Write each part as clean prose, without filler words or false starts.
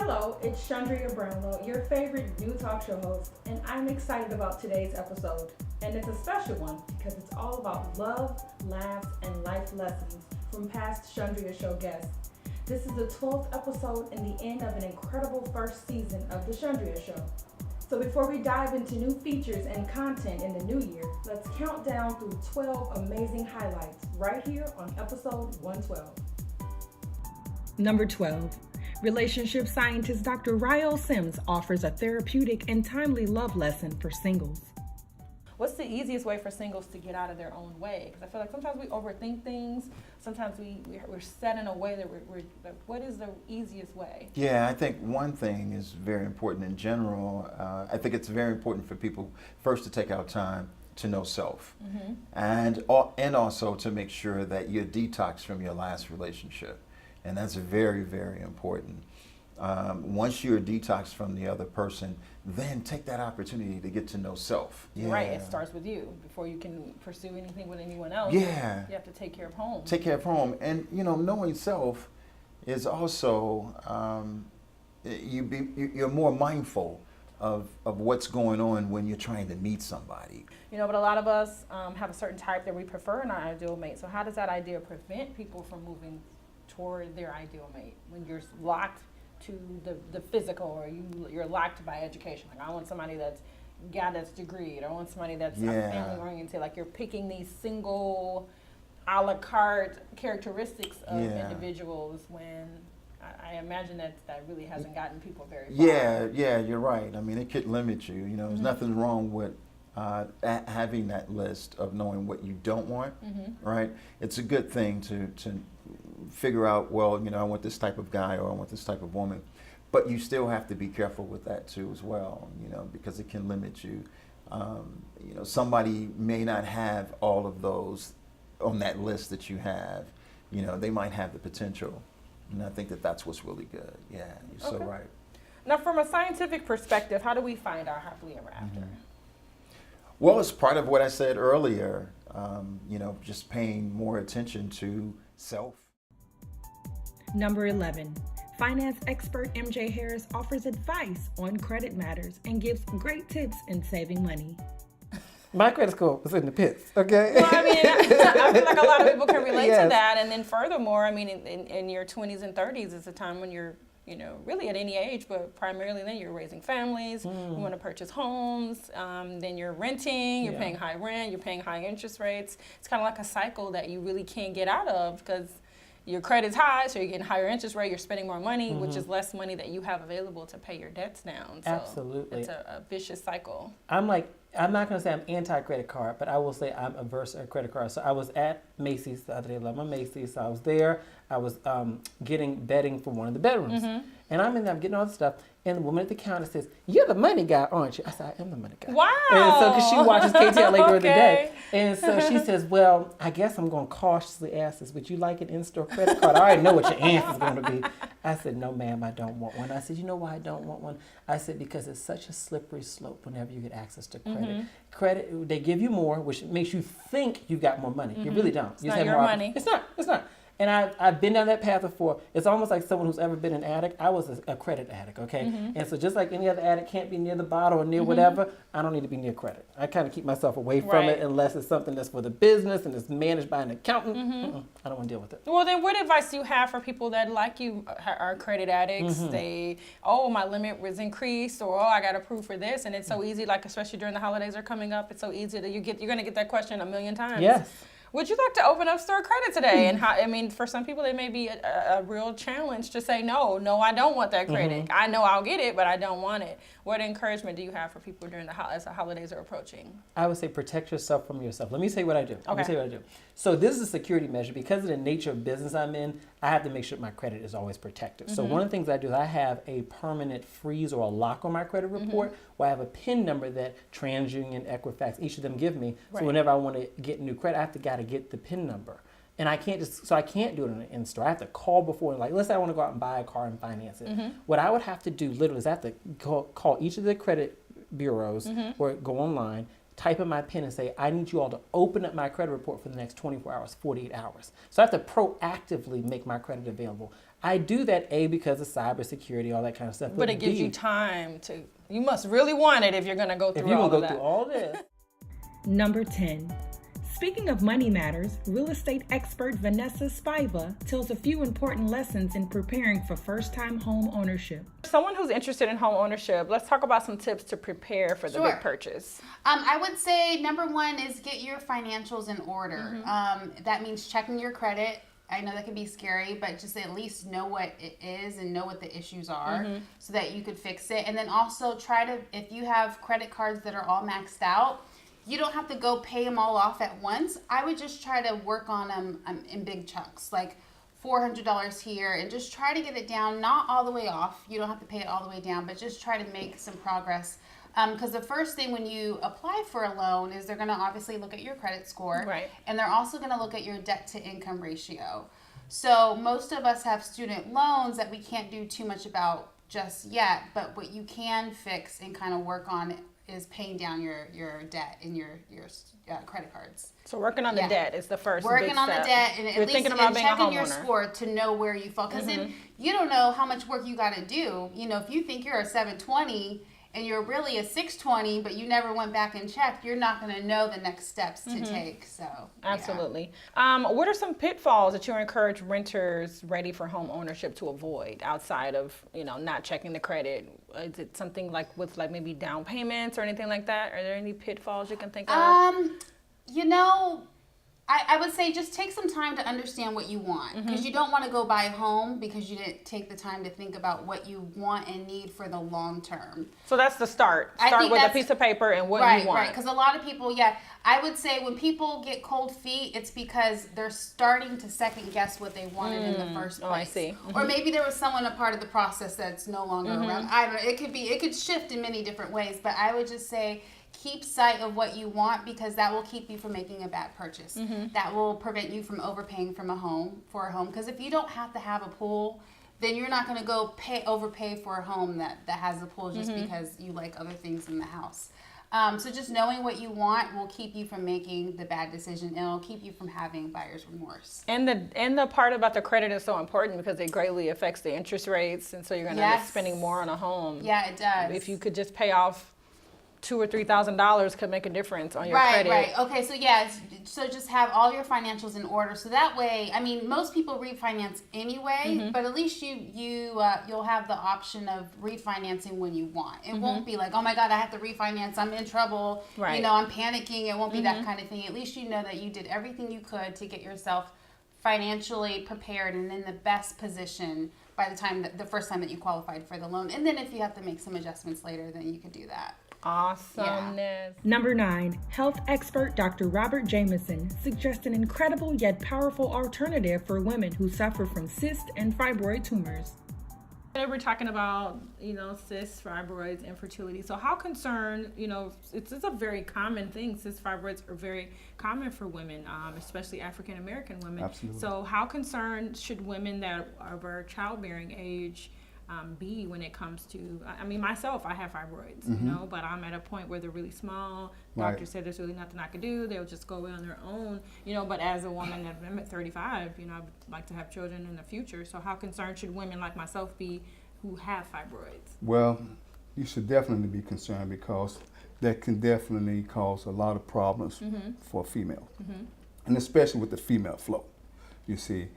Hello, it's Chundria Brownlow, your favorite new talk show host, and I'm excited about today's episode. And it's a special one because it's all about love, laughs, and life lessons from past Chundria Show guests. This is the 12th episode and the end of an incredible first season of the Chundria Show. So before we dive into new features and content in the new year, let's count down through 12 amazing highlights right here on episode 112. Number 12. Relationship scientist Dr. Rael Sims offers a therapeutic and timely love lesson for singles. What's the easiest way for singles to get out of their own way? Because I feel like sometimes we overthink things. Sometimes we're set in a way that we're like, what is the easiest way? Yeah, I think one thing is very important in general. I think it's very important for people first to take out time to know self, and also to make sure that you're detoxed from your last relationship. And that's very, very important. Once you're detoxed from the other person, then take that opportunity to get to know self. Yeah. Right, it starts with you. Before you can pursue anything with anyone else, yeah, you have to take care of home. Take care of home. And knowing self is also, you're more mindful of what's going on when you're trying to meet somebody. But a lot of us have a certain type that we prefer in our ideal mate. So how does that idea prevent people from moving toward their ideal mate when you're locked to the physical, or you're locked by education? Like, I want somebody that's got this degree, or I want somebody that's family oriented. Like, you're picking these single a la carte characteristics of individuals when I imagine that really hasn't gotten people very far. Yeah, you're right. I mean, it could limit you. There's nothing wrong with having that list of knowing what you don't want, right? It's a good thing to figure out, well, I want this type of guy or I want this type of woman, but you still have to be careful with that too as well, because it can limit you. Somebody may not have all of those on that list that you have. They might have the potential, and I think that's what's really good. Yeah, you're so right. Now, from a scientific perspective, how do we find our happily ever after? Well, it's part of what I said earlier, just paying more attention to self. Number 11. Finance expert MJ Harris offers advice on credit matters and gives great tips in saving money. My credit score was in the pits, okay? Well, I feel like a lot of people can relate to that. And then furthermore, in your 20s and 30s is a time when you're, really at any age, but primarily then you're raising families, you want to purchase homes, then you're renting, you're paying high rent, you're paying high interest rates. It's kind of like a cycle that you really can't get out of because your credit's high, so you're getting higher interest rate, you're spending more money, which is less money that you have available to pay your debts down. So absolutely. It's a vicious cycle. I'm not going to say I'm anti-credit card, but I will say I'm averse to credit card. So I was at Macy's the other day, I love my Macy's. So I was there, I was getting bedding for one of the bedrooms. And I'm in there, I'm getting all the stuff. And the woman at the counter says, "You're the money guy, aren't you?" I said, "I am the money guy." Wow. And so, because she watches KTLA during the day. And so she says, "Well, I guess I'm going to cautiously ask this. Would you like an in-store credit card? I already know what your answer is going to be." I said, "No, ma'am, I don't want one." I said, "You know why I don't want one?" I said, "Because it's such a slippery slope whenever you get access to credit. Credit, they give you more, which makes you think you got more money. You really don't. It's not your money. It's not. And I've been down that path before. It's almost like someone who's ever been an addict. I was a credit addict, okay? And so just like any other addict can't be near the bottle or near whatever, I don't need to be near credit. I kind of keep myself away from it unless it's something that's for the business and it's managed by an accountant. I don't want to deal with it. Well, then what advice do you have for people that, like you, are credit addicts? They, my limit was increased, or I got approved for this, and it's so easy, like especially during the holidays are coming up, it's so easy that you're going to get that question a million times. Yes. Would you like to open up store credit today? And for some people, it may be a real challenge to say, no, I don't want that credit. I know I'll get it, but I don't want it. What encouragement do you have for people during as the holidays are approaching? I would say protect yourself from yourself. Let me tell you what I do. So this is a security measure. Because of the nature of business I'm in, I have to make sure my credit is always protected. So one of the things I do is I have a permanent freeze or a lock on my credit report where I have a PIN number that TransUnion, Equifax, each of them give me. So whenever I want to get new credit, I have to get the PIN number. And I can't I can't do it in store. I have to call before, like, let's say I want to go out and buy a car and finance it. What I would have to do literally is I have to call each of the credit bureaus or go online, type in my PIN and say, I need you all to open up my credit report for the next 24 hours, 48 hours. So I have to proactively make my credit available. I do that, A, because of cybersecurity, all that kind of stuff. But it gives you time to, you must really want it if you're going to go through all of that. If you're going to go through all this. Number 10. Speaking of money matters, real estate expert Vanessa Spiva tells a few important lessons in preparing for first-time home ownership. Someone who's interested in home ownership, let's talk about some tips to prepare for the big purchase. I would say number one is get your financials in order. That means checking your credit. I know that can be scary, but just at least know what it is and know what the issues are so that you could fix it. And then also try to, if you have credit cards that are all maxed out, you don't have to go pay them all off at once. I would just try to work on them in big chunks, like $400 here, and just try to get it down, not all the way off. You don't have to pay it all the way down, but just try to make some progress. Because the first thing when you apply for a loan is they're going to obviously look at your credit score. Right. And they're also going to look at your debt to income ratio. So most of us have student loans that we can't do too much about just yet, but what you can fix and kind of work on is paying down your debt and your credit cards. So working on the debt is the first working big on step. the debt and at You're least thinking about being a checking homeowner. your score to know where you fall. Because then you don't know how much work you got to do. You know, if you think you're a 720 and you're really a 620, but you never went back and checked, you're not going to know the next steps to take. So Absolutely. What are some pitfalls that you encourage renters ready for home ownership to avoid outside of, not checking the credit? Is it something like with maybe down payments or anything like that? Are there any pitfalls you can think of? I would say just take some time to understand what you want, because you don't want to go buy a home because you didn't take the time to think about what you want and need for the long term. So that's the start. Start with a piece of paper and what you want. Right, because a lot of people, I would say when people get cold feet, it's because they're starting to second guess what they wanted in the first place. Oh, I see. Or maybe there was someone a part of the process that's no longer around. I don't know. It could shift in many different ways, but I would just say keep sight of what you want, because that will keep you from making a bad purchase. That will prevent you from overpaying for a home. Because if you don't have to have a pool, then you're not going to go overpay for a home that has a pool just because you like other things in the house. So just knowing what you want will keep you from making the bad decision, and it'll keep you from having buyer's remorse. And the part about the credit is so important because it greatly affects the interest rates, and so you're going to end up spending more on a home. Yeah, it does. If you could just pay off $2,000 or $3,000 could make a difference on your credit. Right. Okay. So just have all your financials in order. So that way, most people refinance anyway, but at least you'll have the option of refinancing when you want. It won't be like, oh my God, I have to refinance. I'm in trouble. Right. I'm panicking. It won't be that kind of thing. At least you know that you did everything you could to get yourself financially prepared and in the best position by the first time that you qualified for the loan. And then if you have to make some adjustments later, then you can do that. Awesomeness. Number 9, health expert Dr. Robert Jameson suggests an incredible yet powerful alternative for women who suffer from cyst and fibroid tumors. We're talking about, cysts, fibroids, infertility. So how concerned, it's a very common thing. Cysts, fibroids are very common for women, especially African American women. Absolutely. So how concerned should women that are of childbearing age be when it comes to, myself, I have fibroids, but I'm at a point where they're really small. Doctor said there's really nothing I can do. They'll just go away on their own, but as a woman, I'm at 35, I'd like to have children in the future. So how concerned should women like myself be who have fibroids? Well, you should definitely be concerned, because that can definitely cause a lot of problems for a female, and especially with the female flow, you see.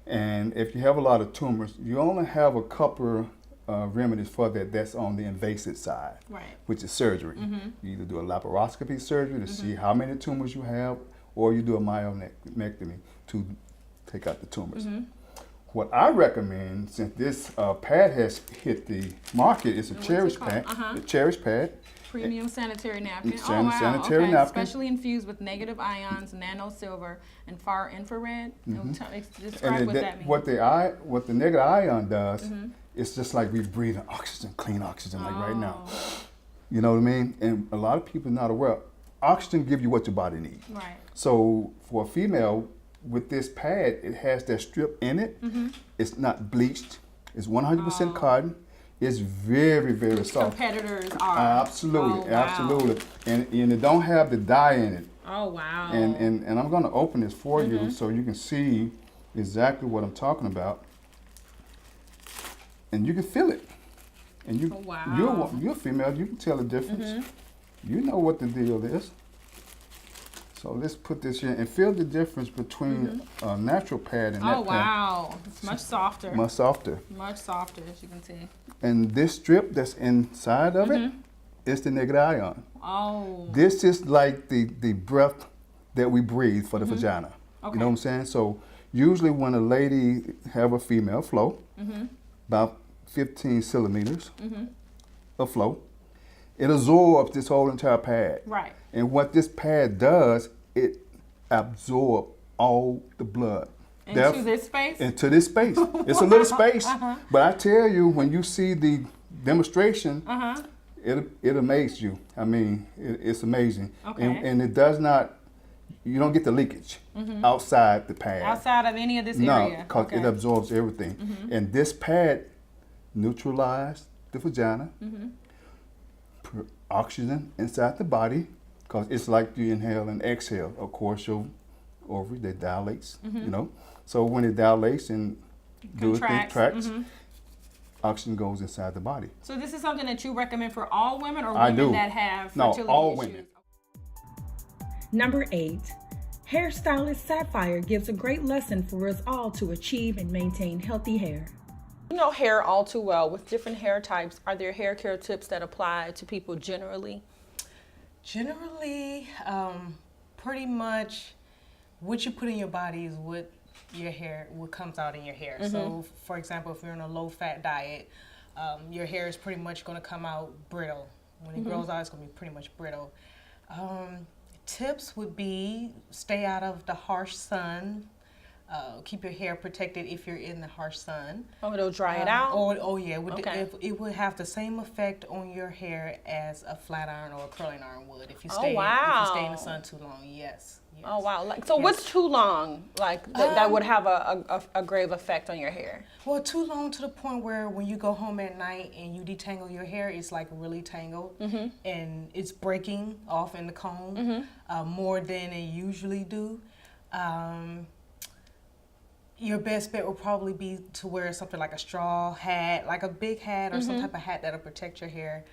And if you have a lot of tumors, you only have a couple remedies for that. That's on the invasive side, which is surgery. You either do a laparoscopy surgery to see how many tumors you have, or you do a myomectomy to take out the tumors. What I recommend, since this pad has hit the market, is a Cherish pad. The Cherish pad. Premium sanitary napkin. Sanitary napkin. Specially infused with negative ions, nano silver, and far infrared. Describe And what that means. what the negative ion does, it's just like we breathing oxygen, clean oxygen, like right now. You know what I mean? And a lot of people are not aware. Oxygen gives you what your body needs. Right. So for a female, with this pad, it has that strip in it. It's not bleached. It's 100% cotton. It's very, very soft. Competitors are. Absolutely, absolutely. And it don't have the dye in it. Oh, wow. And I'm going to open this for you so you can see exactly what I'm talking about. and you can feel it. And you, Oh, wow. you're female, you can tell the difference. You know what the deal is. So let's put this here and feel the difference between a natural pad and that Oh, pad. wow. It's much softer. Much softer. Much softer, as you can see. And this strip that's inside of it is the negative ion. Oh. This is like the breath that we breathe for the vagina. Okay. You know what I'm saying? So usually when a lady have a female flow, about 15 centimeters of flow, it absorbs this whole entire pad. Right. And what this pad does, it absorbs all the blood. Into this space? Into this space. It's a little space. But I tell you, when you see the demonstration, it amazes you. I mean, it's amazing. Okay. And it does not, you don't get the leakage outside the pad. Outside of any of this No, area? because it absorbs everything. And this pad neutralizes the vagina, put oxygen inside the body, because it's like you inhale and exhale. Of course, your ovary, that dilates, you know. So when it dilates and contracts, oxygen goes inside the body. So this is something that you recommend for all women or I women do. that have No, fertility all issues? women. Number 8. Hairstylist Sapphire gives a great lesson for us all to achieve and maintain healthy hair. You know hair all too well. With different hair types, are there hair care tips that apply to people generally? Generally, pretty much what you put in your body is what comes out in your hair. So, for example, if you're on a low-fat diet, your hair is pretty much going to come out brittle. When it grows out, it's going to be pretty much brittle. Tips would be stay out of the harsh sun. Keep your hair protected if you're in the harsh sun. Oh, it'll dry it out? Oh yeah, Okay. it would have the same effect on your hair as a flat iron or a curling iron would if you Oh, stay wow. if you stay in the sun too long. Yes. Oh, wow. Like, so what's too long? Like, that would have a grave effect on your hair? Well, too long to the point where when you go home at night and you detangle your hair, it's like really tangled and it's breaking off in the comb more than it usually do. Your best bet will probably be to wear something like a straw hat, like a big hat or some type of hat that'll protect your hair.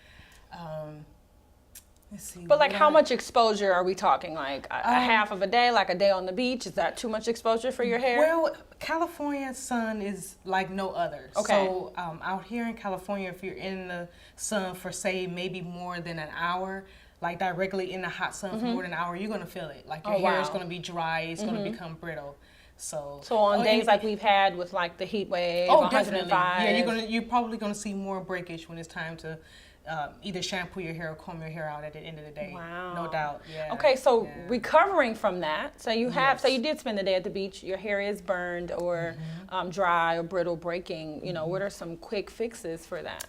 Let's see. But like how much exposure are we talking? Like a half of a day, like a day on the beach? Is that too much exposure for your hair? Well, California sun is like no other. Okay. So out here in California, if you're in the sun for say maybe more than an hour, like directly in the hot sun for more than an hour, you're gonna feel it. Like your hair is gonna be dry, it's gonna become brittle. So on days like we've had with like the heat wave, 105. Yeah, you're probably gonna see more breakage when it's time to either shampoo your hair or comb your hair out at the end of the day. Wow. No doubt. Yeah. Okay, so recovering from that, so you have, so you did spend the day at the beach, your hair is burned or dry or brittle, breaking. You know, what are some quick fixes for that?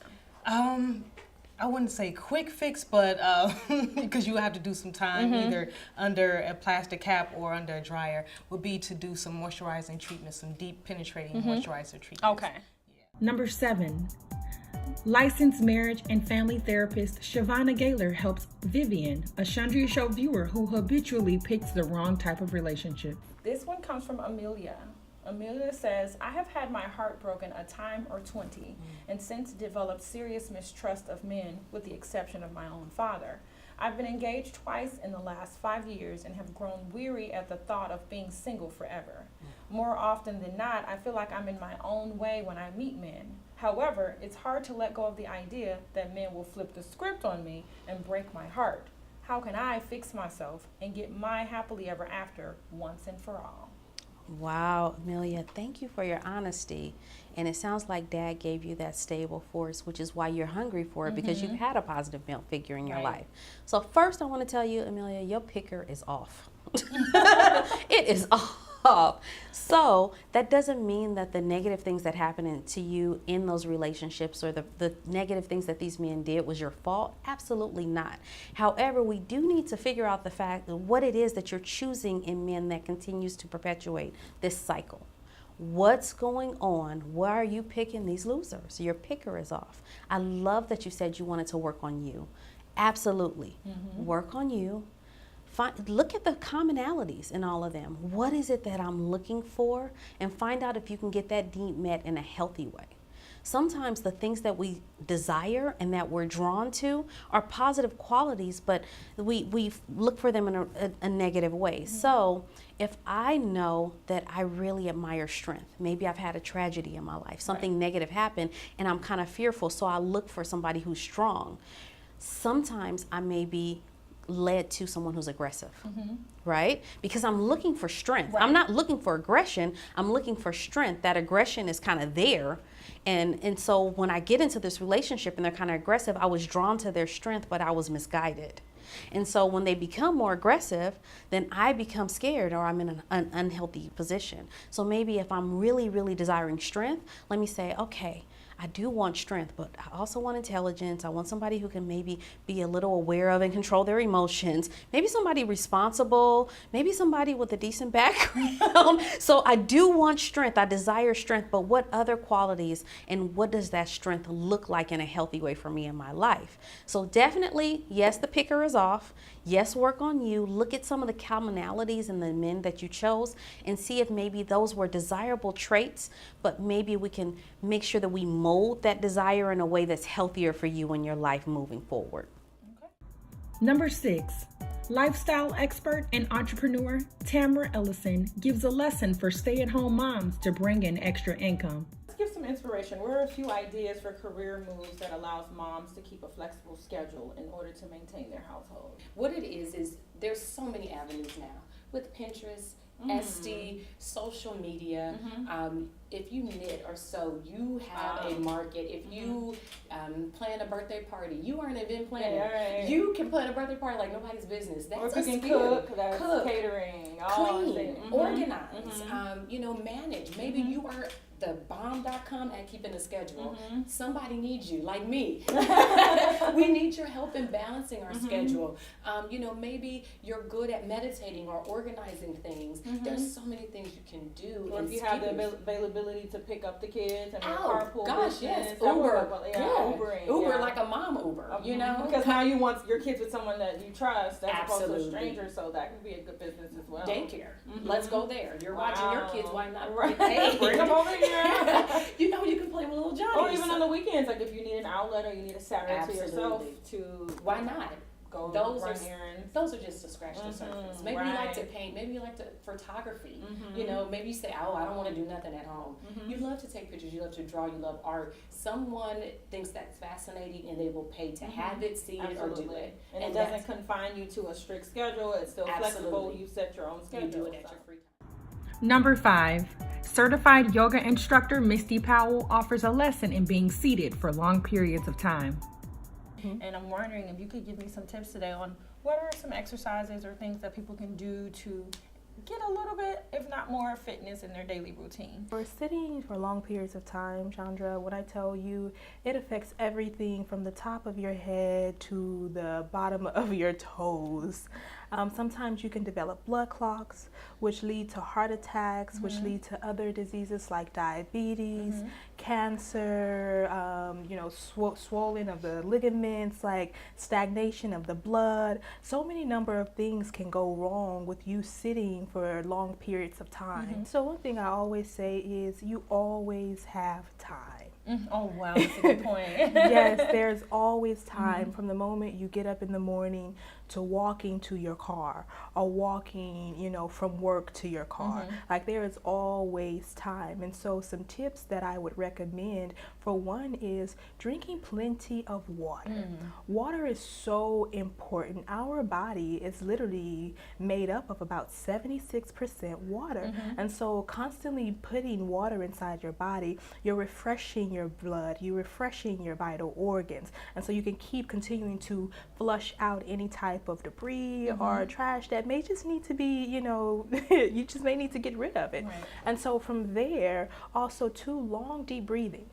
I wouldn't say quick fix, but because you have to do some time either under a plastic cap or under a dryer, would be to do some moisturizing treatments, some deep penetrating moisturizer treatments. Okay. Number 7. Licensed marriage and family therapist Shavonna Gaylor helps Vivian, a Chundria Show viewer who habitually picks the wrong type of relationship. This one comes from Amelia. Amelia says, I have had my heart broken a time or 20 and since developed serious mistrust of men with the exception of my own father. I've been engaged twice in the last 5 years and have grown weary at the thought of being single forever. More often than not, I feel like I'm in my own way when I meet men. However, it's hard to let go of the idea that men will flip the script on me and break my heart. How can I fix myself and get my happily ever after once and for all? Wow, Amelia, thank you for your honesty. And it sounds like Dad gave you that stable force, which is why you're hungry for it, because you've had a positive male figure in your life. So first I want to tell you, Amelia, your picker is off. It is off. So that doesn't mean that the negative things that happen to you in those relationships or the negative things that these men did was your fault. Absolutely not. However, we do need to figure out the fact of what it is that you're choosing in men that continues to perpetuate this cycle. What's going on? Why are you picking these losers? Your picker is off. I love that you said you wanted to work on you. Absolutely. Work on you. Look at the commonalities in all of them. What is it that I'm looking for? And find out if you can get that need met in a healthy way. sometimes the things that we desire and that we're drawn to are positive qualities, but we look for them in a negative way. So if I know that I really admire strength, maybe I've had a tragedy in my life, something negative happened, and I'm kind of fearful, so I look for somebody who's strong. Sometimes I may be led to someone who's aggressive, right? Because I'm looking for strength. I'm not looking for aggression. I'm looking for strength. That aggression is kind of there. And so when I get into this relationship and they're kind of aggressive, I was drawn to their strength, but I was misguided. And so when they become more aggressive, then I become scared, or I'm in an unhealthy position. So maybe if I'm really, really desiring strength, let me say, okay, I do want strength, but I also want intelligence. I want somebody who can maybe be a little aware of and control their emotions. Maybe somebody responsible, maybe somebody with a decent background. So I do want strength. I desire strength, but what other qualities and what does that strength look like in a healthy way for me in my life? So definitely, yes, the picker is off. Yes, work on you. Look at some of the commonalities in the men that you chose and see if maybe those were desirable traits, but maybe we can make sure that we mold that desire in a way that's healthier for you in your life moving forward. Number 6, lifestyle expert and entrepreneur Tamara Ellison gives a lesson for stay-at-home moms to bring in extra income. Let's give some inspiration. What are a few ideas for career moves that allows moms to keep a flexible schedule in order to maintain their household? What it is there's so many avenues now with Pinterest, Etsy, social media. If you knit or sew, you have a market. If you plan a birthday party, you are an event planner. You can plan a birthday party like nobody's business. That's a skill. Cook, catering, clean, organize, manage. Maybe you are the bomb.com at keeping a schedule. Somebody needs you, like me. We need your help in balancing our schedule. Maybe you're good at meditating or organizing things. There's so many things you can do. Or if you have the availability to pick up the kids and carpool. Gosh, yes, Uber. Uber, like a mom Uber, Because now you want your kids with someone that you trust as opposed to a stranger, so that could be a good business as well. Daycare. Let's go there. You're watching your kids, why not? Bring them over here. You can play with little Johnny. Or even on the weekends, like if you need an outlet or you need a Saturday to yourself why not? Go run errands. Those are just to scratch the surface. Maybe you like to paint. Maybe you like to photography. Maybe you say, I don't want to do nothing at home. You love to take pictures. You love to draw. You love art. Someone thinks that's fascinating, and they will pay to have it, see it, or do it. And it doesn't confine you to a strict schedule. It's still flexible. You set your own schedule. You do it at your free time. Number 5, certified yoga instructor Misty Powell offers a lesson in being seated for long periods of time. And I'm wondering if you could give me some tips today on what are some exercises or things that people can do to get a little bit, if not more, fitness in their daily routine. For sitting for long periods of time, Chandra, what I tell you, it affects everything from the top of your head to the bottom of your toes. Sometimes you can develop blood clots, which lead to heart attacks, which lead to other diseases like diabetes, cancer, swelling of the ligaments, like stagnation of the blood. So many number of things can go wrong with you sitting for long periods of time. So one thing I always say is you always have time. Oh, wow, that's a good point. Yes, there's always time from the moment you get up in the morning to walking to your car or walking, from work to your car. Like there is always time. And so some tips that I would recommend, for one, is drinking plenty of water. Water is so important. Our body is literally made up of about 76% water. And so constantly putting water inside your body, you're refreshing your blood, you're refreshing your vital organs. And so you can keep continuing to flush out any type of debris or trash that may just need to be, you just may need to get rid of it. And so from there, also too, long deep breathing.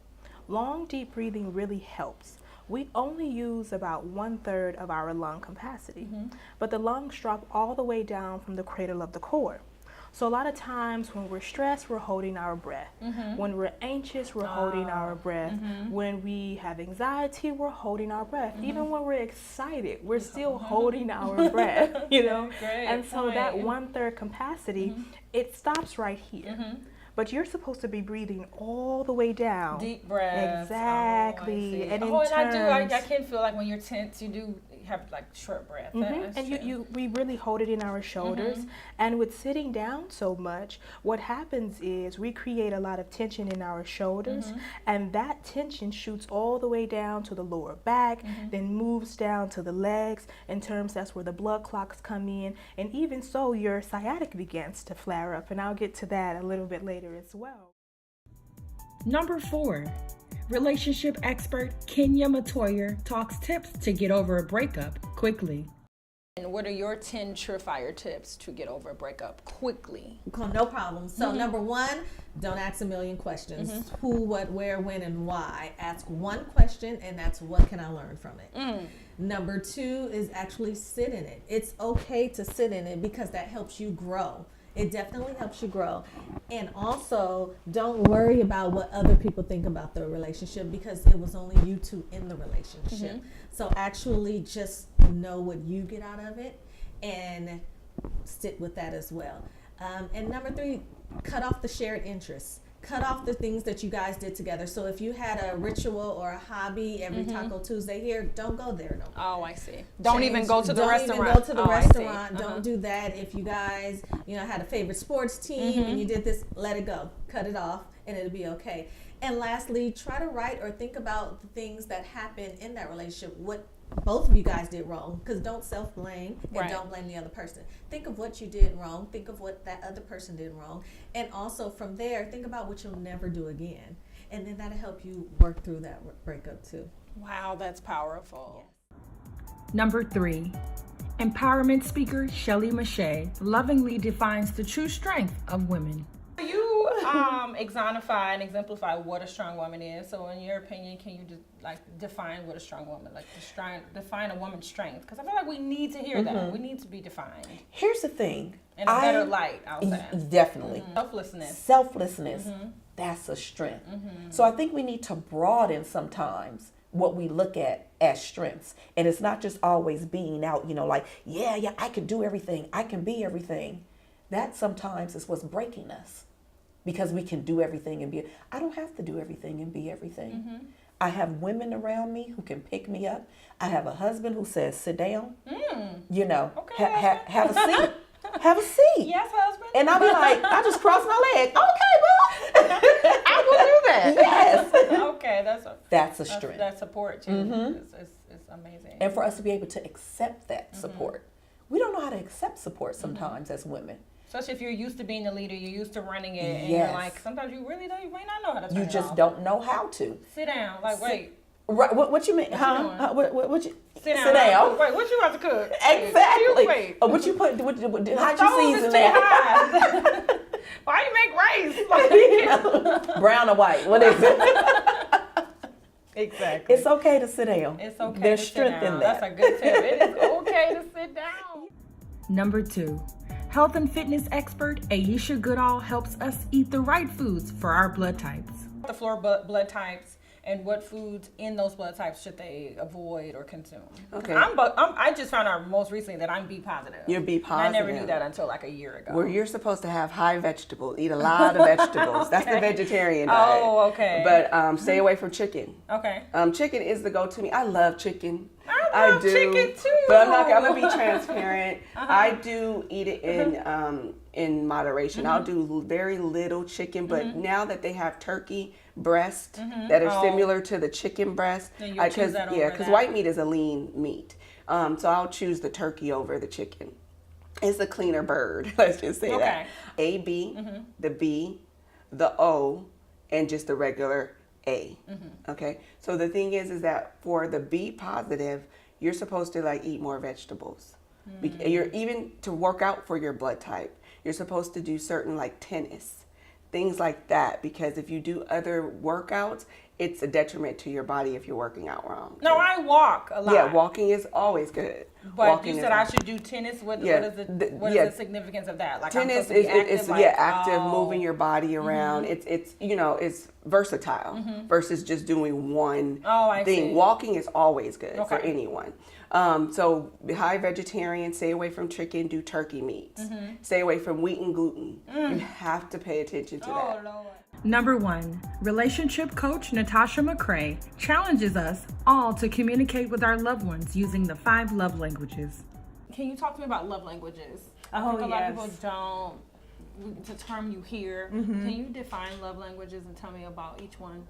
Long deep breathing really helps. We only use about 1/3 of our lung capacity, but the lungs drop all the way down from the cradle of the core. So a lot of times when we're stressed, we're holding our breath. When we're anxious, we're holding our breath. When we have anxiety, we're holding our breath. Even when we're excited, we're still holding our breath, Great And so point. that 1/3 capacity, it stops right here. but you're supposed to be breathing all the way down. Deep breaths. Exactly. And I can feel like when you're tense, you do have like short breath. And we really hold it in our shoulders. And with sitting down so much, what happens is we create a lot of tension in our shoulders, and that tension shoots all the way down to the lower back, then moves down to the legs. In terms, that's where the blood clots come in, and even so, your sciatic begins to flare up. And I'll get to that a little bit later as well. Number 4, relationship expert Kenya Metoyer talks tips to get over a breakup quickly. And what are your 10 surefire tips to get over a breakup quickly? No problem. So number 1, don't ask a million questions. Who, what, where, when, and why. Ask one question, and that's what can I learn from it. Number 2 is actually sit in it. It's okay to sit in it because that helps you grow. It definitely helps you grow. And also, don't worry about what other people think about the relationship because it was only you two in the relationship. So actually just know what you get out of it and sit with that as well. And number 3, cut off the shared interests. Cut off the things that you guys did together. So if you had a ritual or a hobby every Taco Tuesday here, don't go there no more. Oh, I see. Don't even go to the restaurant. Don't even go to the restaurant. Don't do that. If you guys, had a favorite sports team and you did this, let it go. Cut it off and it'll be okay. And lastly, try to write or think about the things that happened in that relationship, what both of you guys did wrong, because don't self-blame and don't blame the other person. Think of what you did wrong. Think of what that other person did wrong. And also from there, think about what you'll never do again. And then that'll help you work through that breakup too. Wow, that's powerful. Number 3, empowerment speaker Shelly Mach lovingly defines the true strength of women. You exemplify and exemplify what a strong woman is. So in your opinion, can you just define what a strong woman, define a woman's strength? Because I feel like we need to hear that. We need to be defined. Here's the thing. In a better light, I'll say. Definitely. Selflessness. That's a strength. So I think we need to broaden sometimes what we look at as strengths. And it's not just always being out, I can do everything. I can be everything. That sometimes is what's breaking us because we can do everything and be. I don't have to do everything and be everything. I have women around me who can pick me up. I have a husband who says, sit down, Okay, have a seat. Have a seat. Yes, husband. And I'll be like, I just cross my leg. Okay, bro. I will do that. Yes. Okay, that's a strength. That support too. It's amazing. And for us to be able to accept that support. We don't know how to accept support sometimes as women. Especially if you're used to being the leader, you're used to running it, and you're like, sometimes you really don't, you might not know how to turn it off. You just don't know how to. Sit down, wait. Right, what you mean? What you sit sit down? Wait, what you about to cook? Exactly. Wait. What you put? How'd you season that? Why you make rice? Brown or white? What is it? Exactly. It's okay to sit down. It's okay. There's to strength sit down. in that. That's a good tip. It is okay to sit down. Number 2, health and fitness expert Alicia Goodall helps us eat the right foods for our blood types. The floor blood types and what foods in those blood types should they avoid or consume. Okay. I just found out most recently that I'm B positive. You're B positive. I never knew that until like a year ago. Well, you're supposed to have high vegetables, eat a lot of vegetables. That's the vegetarian diet. Oh, okay. But stay away from chicken. Okay. Chicken is the go-to me. I love chicken. I love chicken too. But I'm gonna be transparent. I do eat it in moderation. I'll do very little chicken, but now that they have turkey breast that are similar to the chicken breast, because white meat is a lean meat, so I'll choose the turkey over the chicken. It's a cleaner bird. Let's just say that. A, B, the B, the O, and just the regular A. Okay, so the thing is that for the B positive, you're supposed to eat more vegetables. You're even to work out for your blood type. You're supposed to do certain tennis, things like that, because if you do other workouts, it's a detriment to your body if you're working out wrong. No, I walk a lot. Yeah, walking is always good. But walking you said I should do tennis. What is the significance of that? Like tennis is active, active, moving your body around. It's it's versatile versus just doing one thing. Walking is always good for anyone. So high vegetarian, stay away from chicken, do turkey meats. Stay away from wheat and gluten. You have to pay attention to that. Lord. Number 1, relationship coach Natasha McCray challenges us all to communicate with our loved ones using the 5 love languages. Can you talk to me about love languages? I think a lot of people don't. It's a term you hear. Can you define love languages and tell me about each one?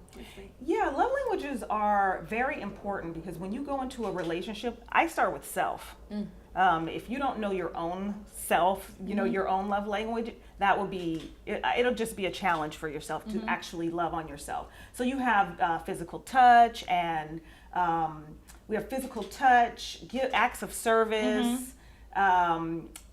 Yeah, love languages are very important because when you go into a relationship, I start with self. If you don't know your own self, you know, your own love language, that will be, it'll just be a challenge for yourself to actually love on yourself. So you have physical touch, and we have physical touch, acts of service,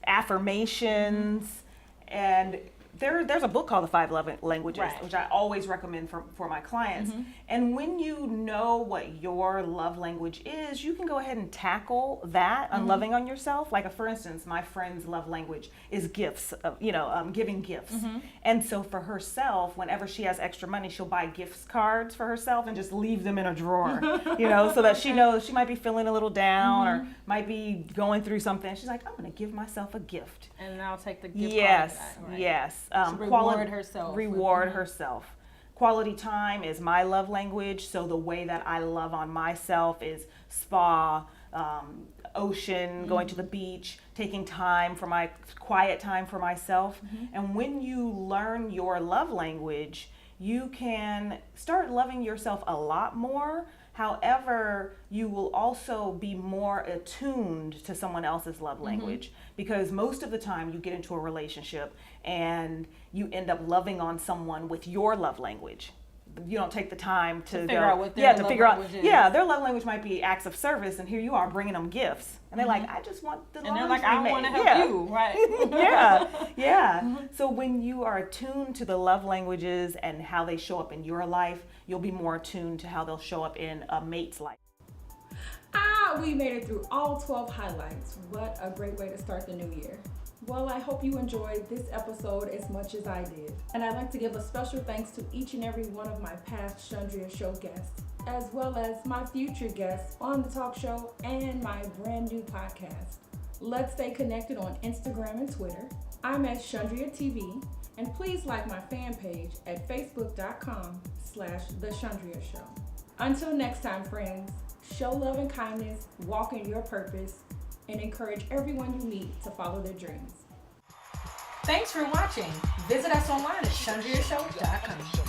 affirmations, and there's a book called The 5 Love Languages, which I always recommend for my clients. And when you know what your love language is, you can go ahead and tackle that on loving on yourself. Like, for instance, my friend's love language is gifts, giving gifts. And so for herself, whenever she has extra money, she'll buy gift cards for herself and just leave them in a drawer, so that she knows she might be feeling a little down or might be going through something. She's like, I'm going to give myself a gift. And I'll take the gift Yes, card. Right. yes. Reward herself. Reward herself. Quality time is my love language. So the way that I love on myself is spa, ocean, going to the beach, taking time for my quiet time for myself. And when you learn your love language, you can start loving yourself a lot more. However, you will also be more attuned to someone else's love language, because most of the time you get into a relationship and you end up loving on someone with your love language. You don't take the time to figure out what their love language is. Yeah, their love language might be acts of service, and here you are bringing them gifts. And they're like, I just want the And they're like, I want to help you, right? Yeah. So when you are attuned to the love languages and how they show up in your life, you'll be more attuned to how they'll show up in a mate's life. We made it through all 12 highlights. What a great way to start the new year. Well, I hope you enjoyed this episode as much as I did. And I'd like to give a special thanks to each and every one of my past Chundria Show guests, as well as my future guests on the talk show and my brand new podcast. Let's stay connected on Instagram and Twitter. I'm at Chundria TV, and please like my fan page at facebook.com/The Chundria Show. Until next time, friends, show love and kindness, walk in your purpose, and encourage everyone you meet to follow their dreams. Thanks for watching. Visit us online at chundriashow.com.